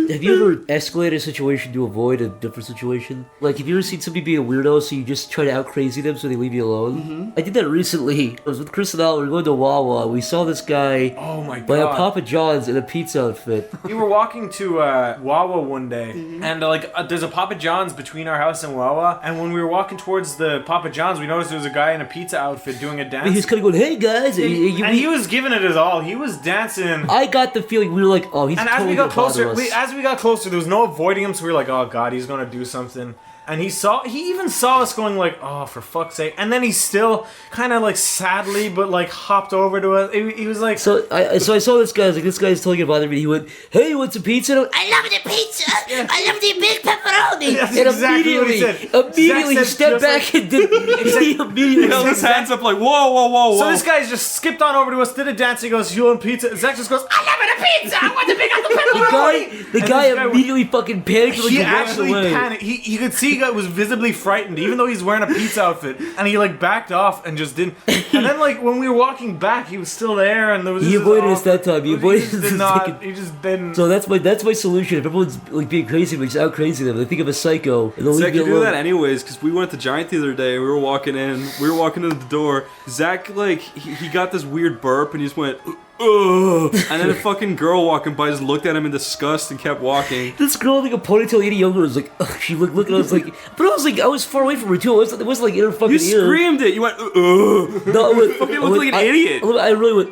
Have you ever escalated a situation to avoid a different situation? Like, have you ever seen somebody be a weirdo, so you just try to out-crazy them so they leave you alone? Mm-hmm. I did that recently. I was with Chris and Al, we were going to Wawa. We saw this guy by a Papa John's in a pizza outfit. We were walking to Wawa one day, and there's a Papa John's between our house and Wawa, and when we were walking towards the Papa John's, we noticed there was a guy in a pizza outfit doing a dance. He was kind of going, hey guys! And he was giving it his all. He was dancing. I got the feeling we were like, oh, he's totally as we got closer, there was no avoiding him, so we were like, oh god, he's gonna do something. And he even saw us going like, oh, for fuck's sake. And then he still kind of like sadly, but like hopped over to us. He was like... So I saw this guy, I was like, this guy's totally gonna bother me. He went, hey, you want some pizza? And I love the pizza! Yeah. I love the big pepperoni! That's exactly what he said. Immediately he stepped back and did... He immediately held his hands up like, whoa. So this guy just skipped on over to us, did a dance, he goes, you want pizza? Zach just goes, I love the pizza! I want the big pepperoni! The guy immediately fucking panicked. He actually panicked. He could see he was visibly frightened, even though he's wearing a pizza outfit, and he like backed off and just didn't. And then like when we were walking back, he was still there, and there was. He avoided us that time. He avoided us. He just didn't. So that's my solution. If everyone's like being crazy, we just out crazy them. They think of a psycho. And Zach, you do that anyways, because we went to Giant the other day. We were walking in. We were walking into the door. Zach like he got this weird burp, and he just went. Ugh. And then a fucking girl walking by just looked at him in disgust and kept walking. This girl with like a ponytail, 80 younger, was like, ugh. She looked looking. I was like, but I was like, I was far away from her too. It wasn't like in her fucking ear. You screamed it. You went, ugh. No, you fucking looked like an idiot. I really went.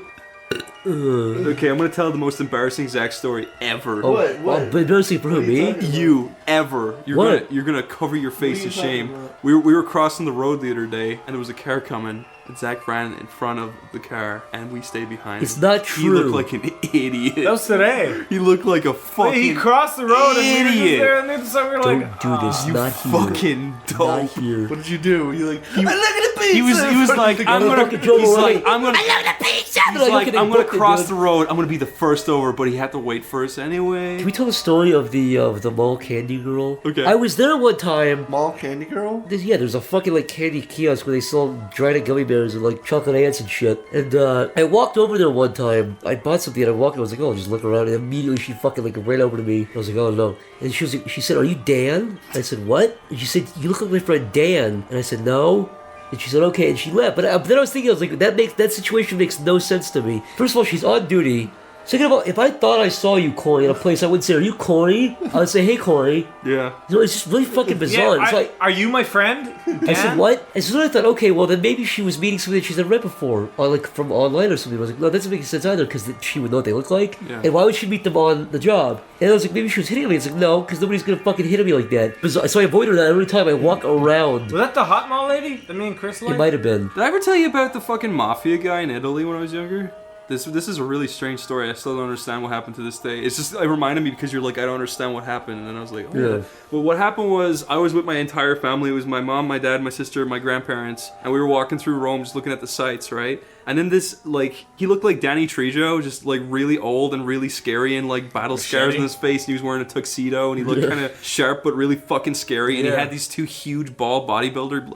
Okay, I'm gonna tell the most embarrassing Zach story ever. Oh, what? But embarrassing for who? Me? You ever? You're gonna cover your face in shame. We were crossing the road the other day, and there was a car coming. And Zach ran in front of the car, and we stayed behind. It's not true. He looked like an idiot. That was today. He looked like a fucking He crossed the road idiot. And we were just there, and then so we were Don't like, do this. You not here. fucking dope. Not here. What did you do? You like? I look at the pizza. He was like, I'm gonna. He's like, I'm gonna. I love the pizza! He's like, I'm gonna cross the road. I'm gonna be the first over, but he had to wait first anyway. Can we tell the story of the mall candy girl? Okay. I was there one time. Mall candy girl? Yeah, there's a fucking like candy kiosk where they sell dried gummy bears and like chocolate ants and shit. And I walked over there one time. I bought something and I walked. I was like, oh, I'll just look around. And immediately she fucking like ran over to me. I was like, oh no. And she said, are you Dan? I said, what? And she said, you look like my friend Dan. And I said, no. And she said, okay, and she left. But then I was thinking, I was like, that situation makes no sense to me. First of all, she's on duty. Second of all, if I thought I saw you, Corey, in a place, I wouldn't say, are you Corey? I would say, hey, Corey. Yeah. You know, it's just really fucking bizarre. Yeah, it's like, are you my friend? I said, what? And so then I thought, okay, well, then maybe she was meeting somebody that she's never met before, or like from online or something. I was like, no, that doesn't make sense either, because she would know what they look like. Yeah. And why would she meet them on the job? And I was like, maybe she was hitting me. It's like, no, because nobody's going to fucking hit me like that. So I avoided that every time I walk around. Was that the hot mall lady that me and Chris liked? It might have been. Did I ever tell you about the fucking mafia guy in Italy when I was younger? This is a really strange story. I still don't understand what happened to this day. It's just, it reminded me because you're like, I don't understand what happened. And then I was like, oh. Yeah. Well, what happened was, I was with my entire family. It was my mom, my dad, my sister, my grandparents. And we were walking through Rome just looking at the sights, right? And then this, like, he looked like Danny Trejo, just like really old and really scary and like battle scars on his face. And he was wearing a tuxedo and he looked kind of sharp but really fucking scary. And he had these two huge bald bodyguards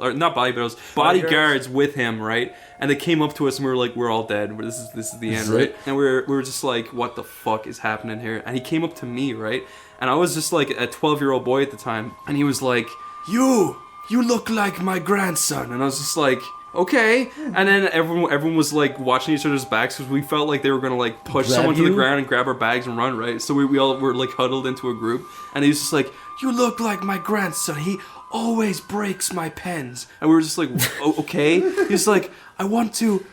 with him, right? And they came up to us and we were like, we're all dead. This is the end, right? And we were just like, what the fuck is happening here? And he came up to me, right? And I was just like a 12-year-old boy at the time. And he was like, you look like my grandson. And I was just like, okay. And then everyone was like watching each other's backs because we felt like they were gonna like push someone to the ground and grab our bags and run, right? So we all were like huddled into a group. And he was just like, you look like my grandson. He always breaks my pens. And we were just like, okay. He's like, I want to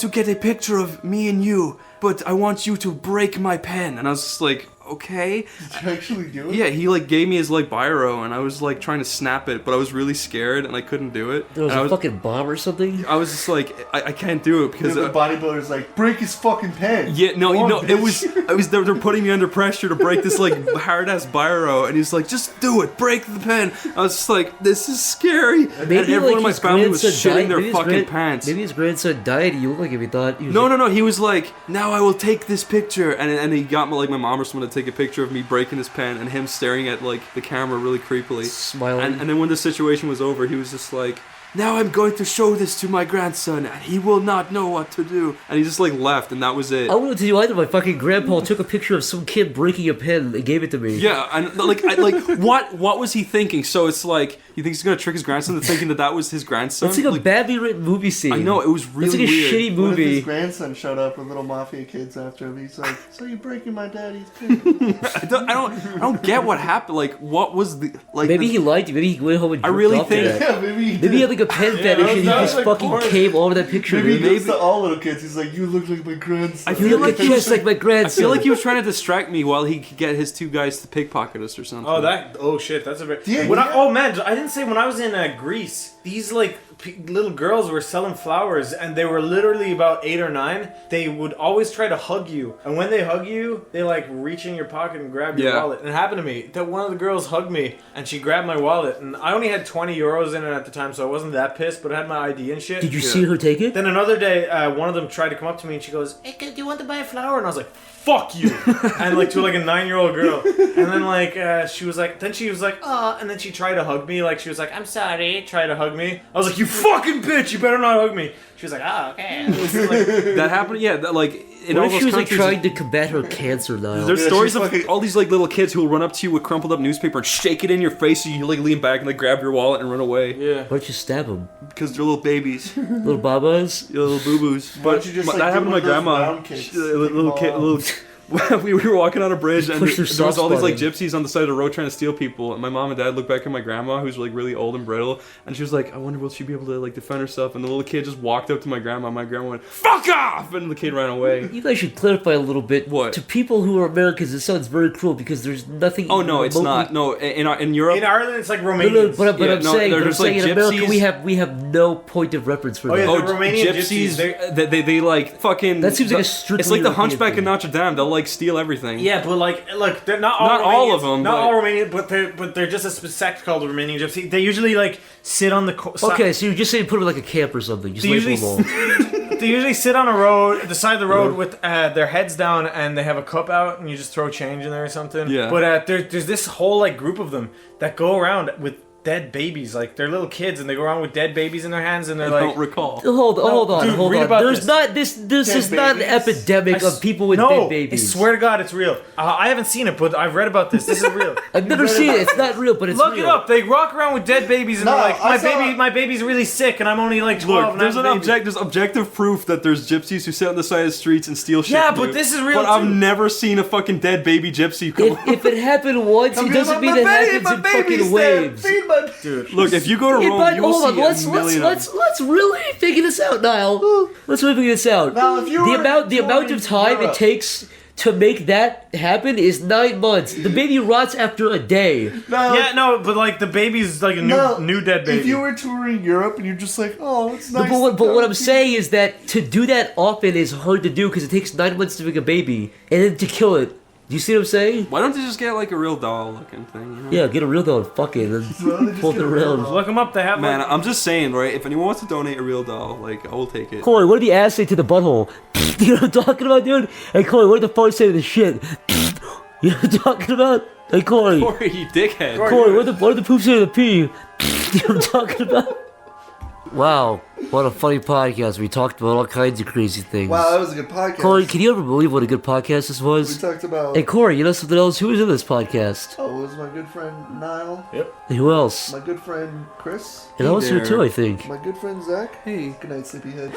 get a picture of me and you, but I want you to break my pen. And I was just like, okay. Did you actually do it? Yeah, he like gave me his like biro, and I was like trying to snap it, but I was really scared and I couldn't do it. There was a fucking bomb or something? I was just like, I can't do it because the bodybuilder's like, break his fucking pen. Yeah, no, it was they're putting me under pressure to break this like hard ass biro, and he's like, just do it, break the pen. I was just like, this is scary. Maybe and everyone in my family was shitting their fucking pants. Maybe his grandson died. You look like if he thought. No. He was like, now I will take this picture, and he got my mom or someone to take a picture of me breaking his pen and him staring at like the camera really creepily, smiling. And then when the situation was over, he was just like, now I'm going to show this to my grandson, and he will not know what to do. And he just like left, and that was it. I wouldn't tell you either. My fucking grandpa took a picture of some kid breaking a pen and gave it to me. Yeah, and like, what was he thinking? So it's like he thinks he's gonna trick his grandson into thinking that was his grandson. It's like a badly written movie scene. I know, it was really It's like a weird. shitty What if movie. his grandson showed up with little mafia kids after him? He's like, "So you're breaking my daddy's pen?" I don't get what happened. Like, what was the like? Maybe he liked it. Maybe he went home and I jerked really off think- to that. Yeah, maybe he Maybe he had like a pen fetish and he that was just like fucking porn. came over that picture. Maybe he dude. does to all little kids. He's like, "You look like my grandson." I You feel look like just like my I grandson. feel like he was trying to distract me while he could get his two guys to pickpocket us or something. Oh shit, that's a very. Yeah, Oh man, I didn't say when I was in Greece, these like little girls were selling flowers, and they were literally about 8 or 9. They would always try to hug you, and when they hug you, they like reach in your pocket and grab your Yeah. wallet. And it happened to me that one of the girls hugged me, and she grabbed my wallet, and I only had 20 euros in it at the time, so I wasn't that pissed, but I had my ID and shit. Did you see her take it? Then another day, one of them tried to come up to me and she goes, "Hey, do you want to buy a flower?" And I was like, "Fuck you!" And like to like a 9-year-old girl. And then like she was like, "Oh," and then she tried to hug me. Like she was like, "I'm sorry," tried to hug me. I was like, "You fucking bitch! You better not hug me." She was like, "Oh, okay." And it was like, That happened. Yeah, like in all What if those she was like countries. trying to combat her cancer now? There's Yeah, stories she's of fucking- all these like little kids who will run up to you with crumpled up newspaper and shake it in your face, so you like lean back and like grab your wallet and run away yeah. Why don't you stab him? because they're little babies, Little babas? little boo boos. Why But don't you just, like, that do happened to my one of those grandma. round kicks, She- take little them kid, all little. we were walking on a bridge and Push there their was all these like soft gypsies on the side of the road trying to steal people, and my mom and dad looked back at my grandma who's like really old and brittle, and she was like, "I wonder will she be able to like defend herself?" And the little kid just walked up to my grandma. My grandma went, "Fuck off!" and the kid ran away. You guys should clarify a little bit. What? To people who are Americans, it sounds very cruel because there's nothing. Oh no, it's remotely- not. No, in Europe. In Ireland, it's like No, Romanians. but Yeah, I'm no, saying, they're but I'm just like saying in America gypsies. we have no point of reference for Oh, that. yeah, Oh, the Romanian gypsies! gypsies, They like fucking. That seems like a strictly It's like the European Hunchback thing. of Notre Dame. They'll like steal everything. Yeah, but like, look, they're not all Not Romanians, all of them, not but- all Romanian, but they're just a sect called the Romanian Gypsy. They usually like sit on the Okay, so you're just saying put them in like a camp or something. Just They label usually them all. they usually sit on a road, the side of the road with their heads down, and they have a cup out, and you just throw change in there or something. Yeah. But there's this whole like group of them that go around with dead babies, like they're little kids, and they go around with dead babies in their hands, and I they're like, don't recall. Hold on, dude, hold read on. about There's this. not this is not an babies? epidemic of people with no, dead I babies. swear to God, it's real. I haven't seen it, but I've read about this. This is real. I've never seen it. It's not real, but it's Look real. it up. They walk around with dead babies, and No, they're like, I saw- my baby's really sick, and I'm only like 12. Look, and there's I'm an a baby." there's objective proof that there's gypsies who sit on the side of the streets and steal shit. Yeah, from but you. this is real, But I've too. never seen a fucking dead baby gypsy come. If it happened once, it doesn't mean it happens in fucking waves. Dude, Look, if you go to Hey, Rome, but you will hold on, see let's a million. let's really figure this out, Niall. Let's really figure this out. Now, if you the were amount touring of time it Europe- takes to make that happen is 9 months. The baby rots after a day. yeah, no, but like the baby's like a new dead baby. If you were touring Europe and you're just like, "Oh, it's nice." But what I'm saying is that to do that often is hard to do because it takes 9 months to make a baby and then to kill it. Do you see what I'm saying? Why don't they just get like a real doll looking thing? You know? Yeah, get a real doll and fuck it and Why don't they just pull it get a real around. doll? Look them up. They have Man, like, I'm just saying, right? If anyone wants to donate a real doll, like I will take it. Corey, what did the ass say to the butthole? You know what I'm talking about, dude? Hey, Corey, what did the fart say to the shit? You know what I'm talking about? Hey, Corey. Corey, you dickhead. Corey, what did the poop say to the pee? You know what I'm talking about? Wow, what a funny podcast. We talked about all kinds of crazy things. Wow, that was a good podcast. Corey, can you ever believe what a good podcast this we was? talked about. Hey, Corey, you know something else? Who was in this podcast? Oh, it was my good friend Niall, And who else? my good friend Chris, And I was here there. too, I think. my good friend Zach. Hey. Good night, sleepyhead.